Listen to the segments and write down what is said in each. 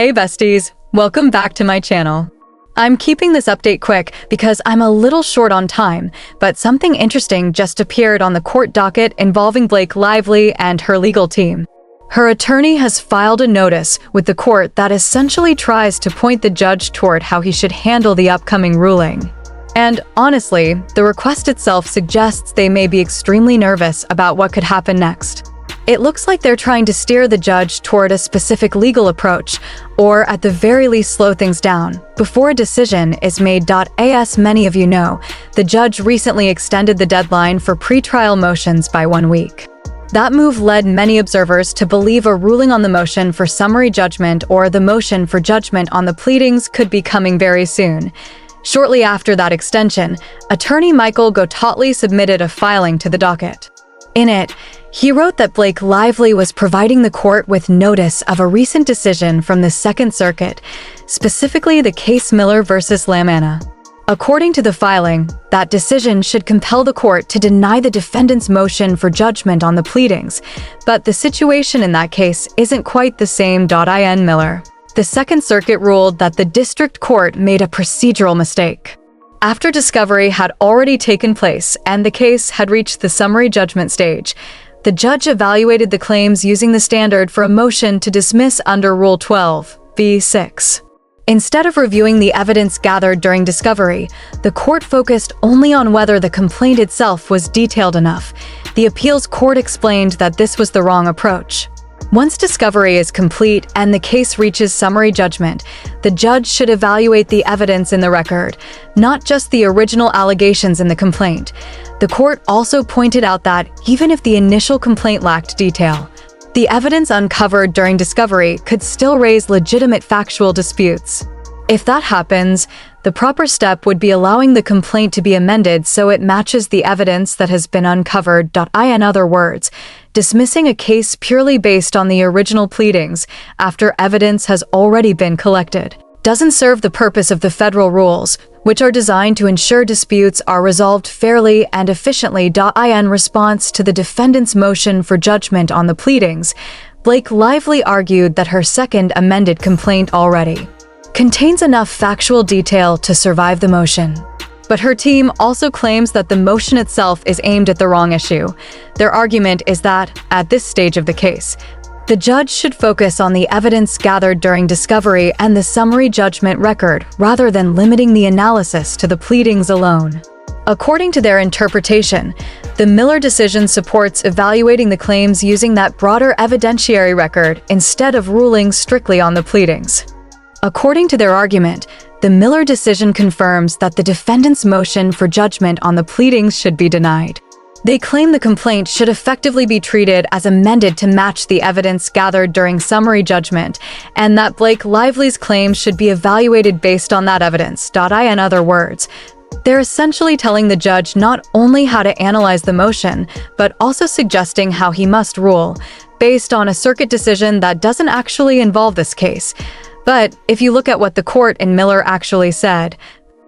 Hey besties, welcome back to my channel. I'm keeping this update quick because I'm a little short on time, but something interesting just appeared on the court docket involving Blake Lively and her legal team. Her attorney has filed a notice with the court that essentially tries to point the judge toward how he should handle the upcoming ruling. And honestly, the request itself suggests they may be extremely nervous about what could happen next. It looks like they're trying to steer the judge toward a specific legal approach, or at the very least slow things down, before a decision is made. As many of you know, the judge recently extended the deadline for pretrial motions by 1 week. That move led many observers to believe a ruling on the motion for summary judgment or the motion for judgment on the pleadings could be coming very soon. Shortly after that extension, attorney Michael Gottlieb submitted a filing to the docket. In it, he wrote that Blake Lively was providing the court with notice of a recent decision from the Second Circuit, specifically the case Miller v. Lamanna. According to the filing, that decision should compel the court to deny the defendant's motion for judgment on the pleadings, but the situation in that case isn't quite the same. In Miller, the Second Circuit ruled that the district court made a procedural mistake. After discovery had already taken place and the case had reached the summary judgment stage, the judge evaluated the claims using the standard for a motion to dismiss under Rule 12(b)(6). Instead of reviewing the evidence gathered during discovery, the court focused only on whether the complaint itself was detailed enough. The appeals court explained that this was the wrong approach. Once discovery is complete and the case reaches summary judgment, the judge should evaluate the evidence in the record, not just the original allegations in the complaint. The court also pointed out that even if the initial complaint lacked detail, the evidence uncovered during discovery could still raise legitimate factual disputes. If that happens, the proper step would be allowing the complaint to be amended so it matches the evidence that has been uncovered. In other words, dismissing a case purely based on the original pleadings after evidence has already been collected doesn't serve the purpose of the federal rules, which are designed to ensure disputes are resolved fairly and efficiently. In response to the defendant's motion for judgment on the pleadings, Blake Lively argued that her second amended complaint already contains enough factual detail to survive the motion. But her team also claims that the motion itself is aimed at the wrong issue. Their argument is that, at this stage of the case, the judge should focus on the evidence gathered during discovery and the summary judgment record rather than limiting the analysis to the pleadings alone. According to their interpretation, the Miller decision supports evaluating the claims using that broader evidentiary record instead of ruling strictly on the pleadings. According to their argument, the Miller decision confirms that the defendant's motion for judgment on the pleadings should be denied. They claim the complaint should effectively be treated as amended to match the evidence gathered during summary judgment, and that Blake Lively's claims should be evaluated based on that evidence. In other words, they're essentially telling the judge not only how to analyze the motion, but also suggesting how he must rule, based on a circuit decision that doesn't actually involve this case. But if you look at what the court in Miller actually said,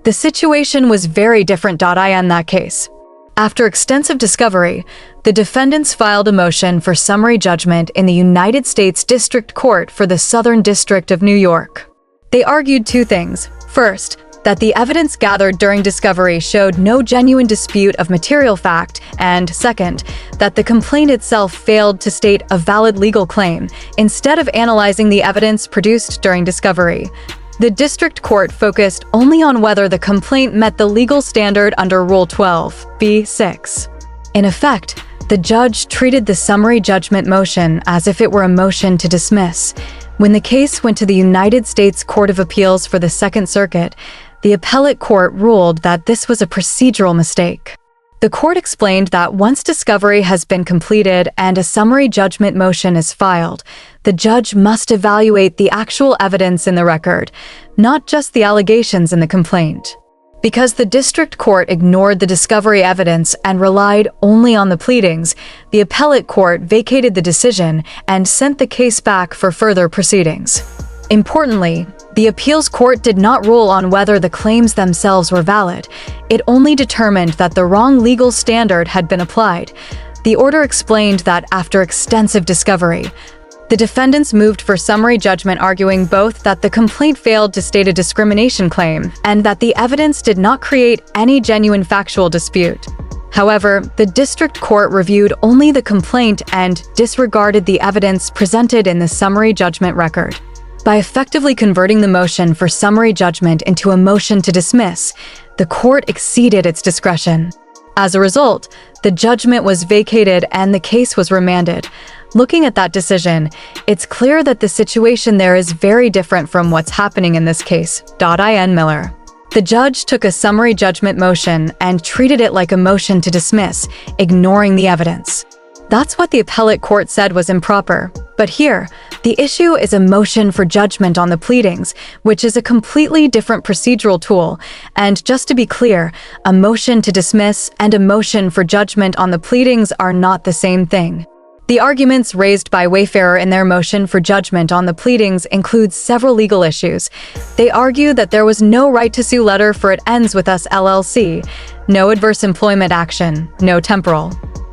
the situation was very different. In that case, after extensive discovery, the defendants filed a motion for summary judgment in the United States District Court for the Southern District of New York. They argued two things. First, that the evidence gathered during discovery showed no genuine dispute of material fact, and second, that the complaint itself failed to state a valid legal claim, instead of analyzing the evidence produced during discovery. The district court focused only on whether the complaint met the legal standard under Rule 12(b)(6). In effect, the judge treated the summary judgment motion as if it were a motion to dismiss. When the case went to the United States Court of Appeals for the Second Circuit, the appellate court ruled that this was a procedural mistake. The court explained that once discovery has been completed and a summary judgment motion is filed, the judge must evaluate the actual evidence in the record, not just the allegations in the complaint. Because the district court ignored the discovery evidence and relied only on the pleadings, the appellate court vacated the decision and sent the case back for further proceedings. Importantly, the appeals court did not rule on whether the claims themselves were valid. It only determined that the wrong legal standard had been applied. The order explained that after extensive discovery, The defendants moved for summary judgment, arguing both that the complaint failed to state a discrimination claim and that the evidence did not create any genuine factual dispute. However, the district court reviewed only the complaint and disregarded the evidence presented in the summary judgment record. By effectively converting the motion for summary judgment into a motion to dismiss, the court exceeded its discretion. As a result, the judgment was vacated and the case was remanded. Looking at that decision, it's clear that the situation there is very different from what's happening in this case. In Miller. The judge took a summary judgment motion and treated it like a motion to dismiss, ignoring the evidence. That's what the appellate court said was improper. But here, the issue is a motion for judgment on the pleadings, which is a completely different procedural tool. And just to be clear, a motion to dismiss and a motion for judgment on the pleadings are not the same thing. The arguments raised by Wayfarer in their motion for judgment on the pleadings include several legal issues. They argue that there was no right to sue letter for it ends with us LLC, no adverse employment action, no temporal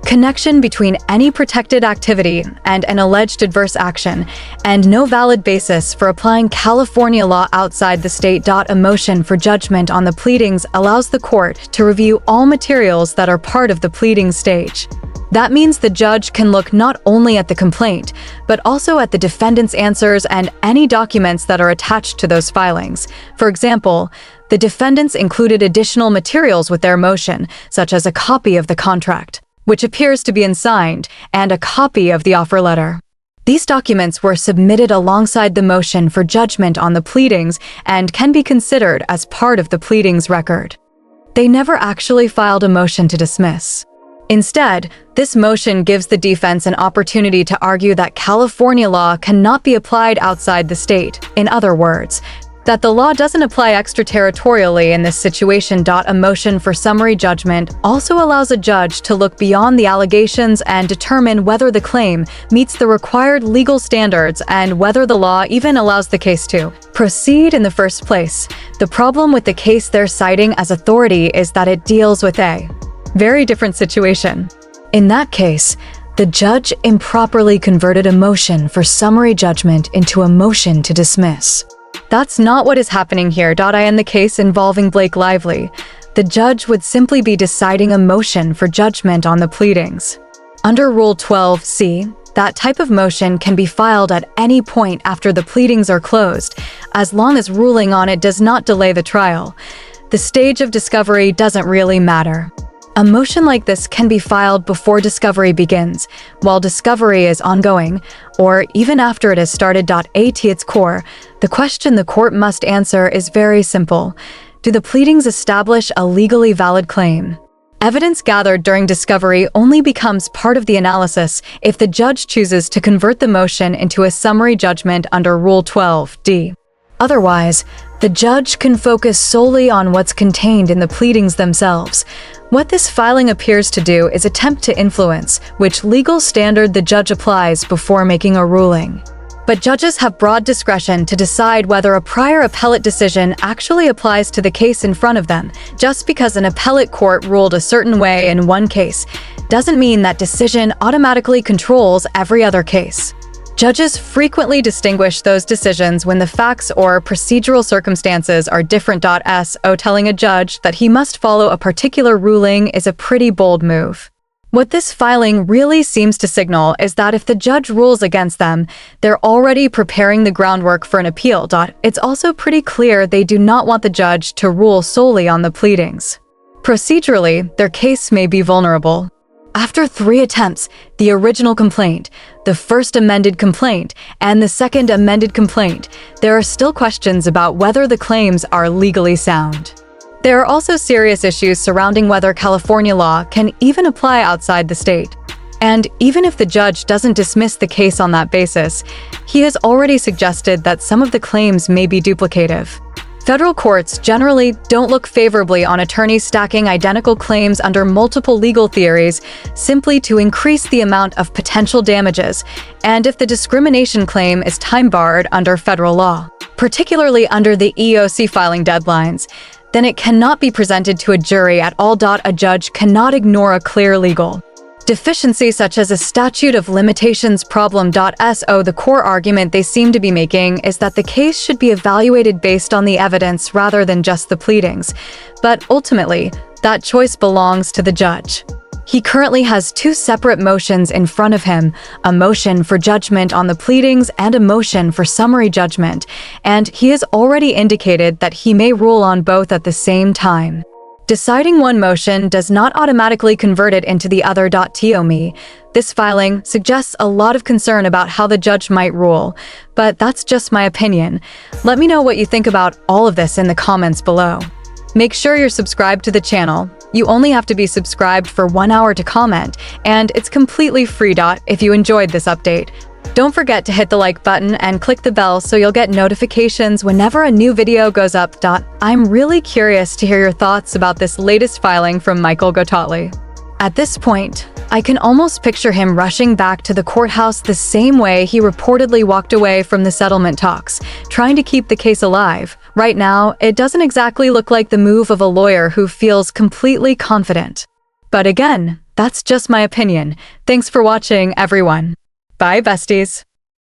connection between any protected activity and an alleged adverse action, and no valid basis for applying California law outside the state. A motion for judgment on the pleadings allows the court to review all materials that are part of the pleading stage. That means the judge can look not only at the complaint, but also at the defendant's answers and any documents that are attached to those filings. For example, the defendants included additional materials with their motion, such as a copy of the contract, which appears to be unsigned, and a copy of the offer letter. These documents were submitted alongside the motion for judgment on the pleadings and can be considered as part of the pleadings record. They never actually filed a motion to dismiss. Instead, this motion gives the defense an opportunity to argue that California law cannot be applied outside the state. In other words, that the law doesn't apply extraterritorially in this situation. A motion for summary judgment also allows a judge to look beyond the allegations and determine whether the claim meets the required legal standards and whether the law even allows the case to proceed in the first place. The problem with the case they're citing as authority is that it deals with a very different situation. In that case, the judge improperly converted a motion for summary judgment into a motion to dismiss. That's not what is happening here. In the case involving Blake Lively, the judge would simply be deciding a motion for judgment on the pleadings. Under Rule 12(c), that type of motion can be filed at any point after the pleadings are closed, as long as ruling on it does not delay the trial. The stage of discovery doesn't really matter. A motion like this can be filed before discovery begins, while discovery is ongoing, or even after it has started. At its core, the question the court must answer is very simple. Do the pleadings establish a legally valid claim? Evidence gathered during discovery only becomes part of the analysis if the judge chooses to convert the motion into a summary judgment under Rule 12(d). Otherwise, the judge can focus solely on what's contained in the pleadings themselves. What this filing appears to do is attempt to influence which legal standard the judge applies before making a ruling. But judges have broad discretion to decide whether a prior appellate decision actually applies to the case in front of them. Just because an appellate court ruled a certain way in one case doesn't mean that decision automatically controls every other case. Judges frequently distinguish those decisions when the facts or procedural circumstances are different. Telling a judge that he must follow a particular ruling is a pretty bold move. What this filing really seems to signal is that if the judge rules against them, they're already preparing the groundwork for an appeal. It's also pretty clear they do not want the judge to rule solely on the pleadings. Procedurally, their case may be vulnerable. After 3 attempts, the original complaint, the first amended complaint, and the second amended complaint, there are still questions about whether the claims are legally sound. There are also serious issues surrounding whether California law can even apply outside the state. And even if the judge doesn't dismiss the case on that basis, he has already suggested that some of the claims may be duplicative. Federal courts generally don't look favorably on attorneys stacking identical claims under multiple legal theories simply to increase the amount of potential damages, and if the discrimination claim is time-barred under federal law, particularly under the EEOC filing deadlines, then it cannot be presented to a jury at all. A judge cannot ignore a clear legal deficiency such as a statute of limitations problem.so. The core argument they seem to be making is that the case should be evaluated based on the evidence rather than just the pleadings, but ultimately, that choice belongs to the judge. He currently has two separate motions in front of him, a motion for judgment on the pleadings and a motion for summary judgment, and he has already indicated that he may rule on both at the same time. Deciding one motion does not automatically convert it into the other. To me, this filing suggests a lot of concern about how the judge might rule, but that's just my opinion. Let me know what you think about all of this in the comments below. Make sure you're subscribed to the channel. You only have to be subscribed for 1 hour to comment, and it's completely free. If you enjoyed this update, don't forget to hit the like button and click the bell so you'll get notifications whenever a new video goes up. I'm really curious to hear your thoughts about this latest filing from Michael Gottlieb. At this point, I can almost picture him rushing back to the courthouse the same way he reportedly walked away from the settlement talks, trying to keep the case alive. Right now, it doesn't exactly look like the move of a lawyer who feels completely confident. But again, that's just my opinion. Thanks for watching, everyone. Bye, besties.